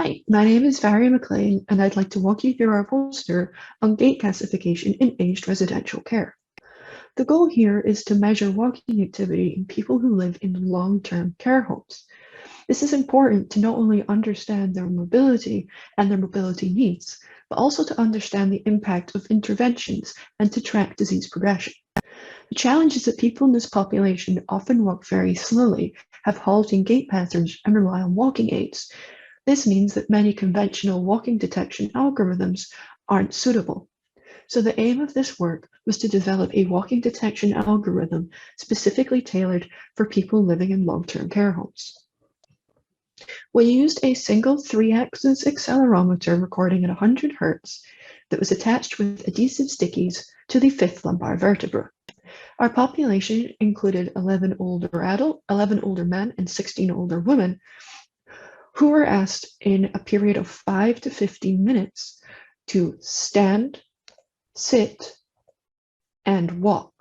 Hi, my name is Mhairi, and I'd like to walk you through our poster on gait classification in aged residential care. The goal here is to measure walking activity in people who live in long-term care homes. This is important to not only understand their mobility and their mobility needs, but also to understand the impact of interventions and to track disease progression. The challenge is that people in this population often walk very slowly, have halting gait patterns, and rely on walking aids. This means that many conventional walking detection algorithms aren't suitable. So the aim of this work was to develop a walking detection algorithm specifically tailored for people living in long-term care homes. We used a single 3-axis accelerometer recording at 100 Hz that was attached with adhesive stickies to the 5th lumbar vertebra. Our population included 11 older men, and 16 older women, who were asked in a period of 5 to 15 minutes to stand, sit, and walk.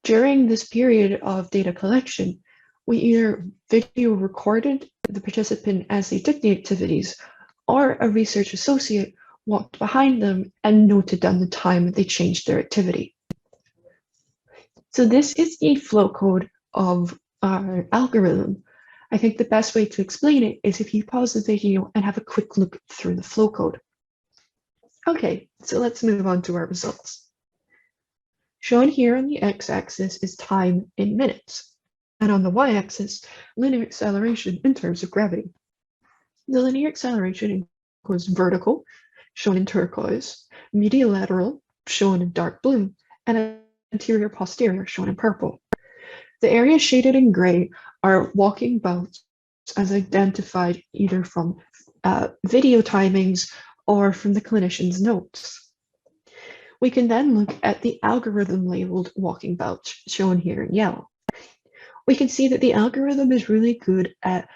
During this period of data collection, we either video recorded the participant as they did the activities, or a research associate walked behind them and noted down the time that they changed their activity. So this is the flow code of our algorithm. I think the best way to explain it is if you pause the video and have a quick look through the flow code. Okay, so let's move on to our results. Shown here on the x-axis is time in minutes, and on the y-axis, linear acceleration in terms of gravity. The linear acceleration includes vertical, shown in turquoise, medial lateral, shown in dark blue, and anterior posterior, shown in purple. The areas shaded in gray are walking bouts as identified either from video timings or from the clinician's notes. We can then look at the algorithm labeled walking bouts, shown here in yellow. We can see that the algorithm is really good at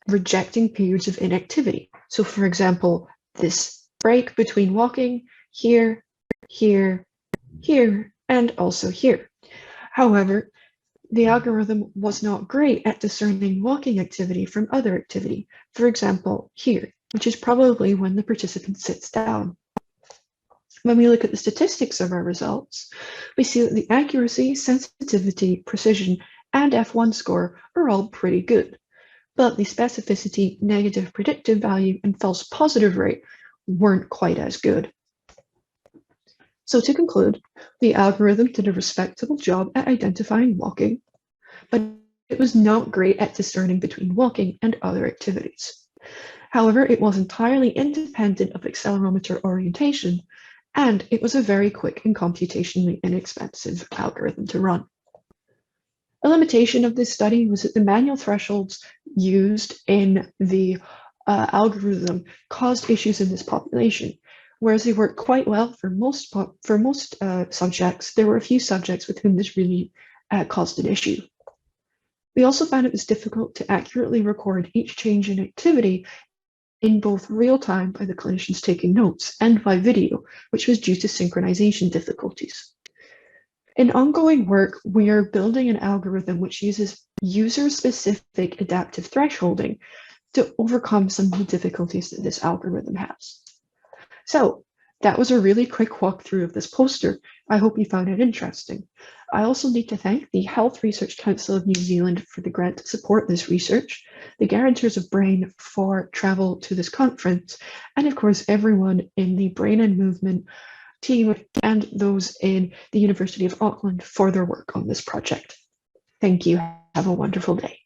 rejecting periods of inactivity. So for example, this break between walking here, here, here, and also here. However, the algorithm was not great at discerning walking activity from other activity, for example, here, which is probably when the participant sits down. When we look at the statistics of our results, we see that the accuracy, sensitivity, precision, and F1 score are all pretty good, but the specificity, negative predictive value, and false positive rate weren't quite as good. So to conclude, the algorithm did a respectable job at identifying walking, but it was not great at discerning between walking and other activities. However, it was entirely independent of accelerometer orientation, and it was a very quick and computationally inexpensive algorithm to run. A limitation of this study was that the manual thresholds used in the algorithm caused issues in this population. Whereas they worked quite well for most subjects, there were a few subjects with whom this really caused an issue. We also found it was difficult to accurately record each change in activity in both real time by the clinicians taking notes and by video, which was due to synchronization difficulties. In ongoing work, we are building an algorithm which uses user-specific adaptive thresholding to overcome some of the difficulties that this algorithm has. So that was a really quick walkthrough of this poster. I hope you found it interesting. I also need to thank the Health Research Council of New Zealand for the grant to support this research, the guarantors of BRAIN for travel to this conference, and of course everyone in the Brain and Movement team and those in the University of Auckland for their work on this project. Thank you. Have a wonderful day.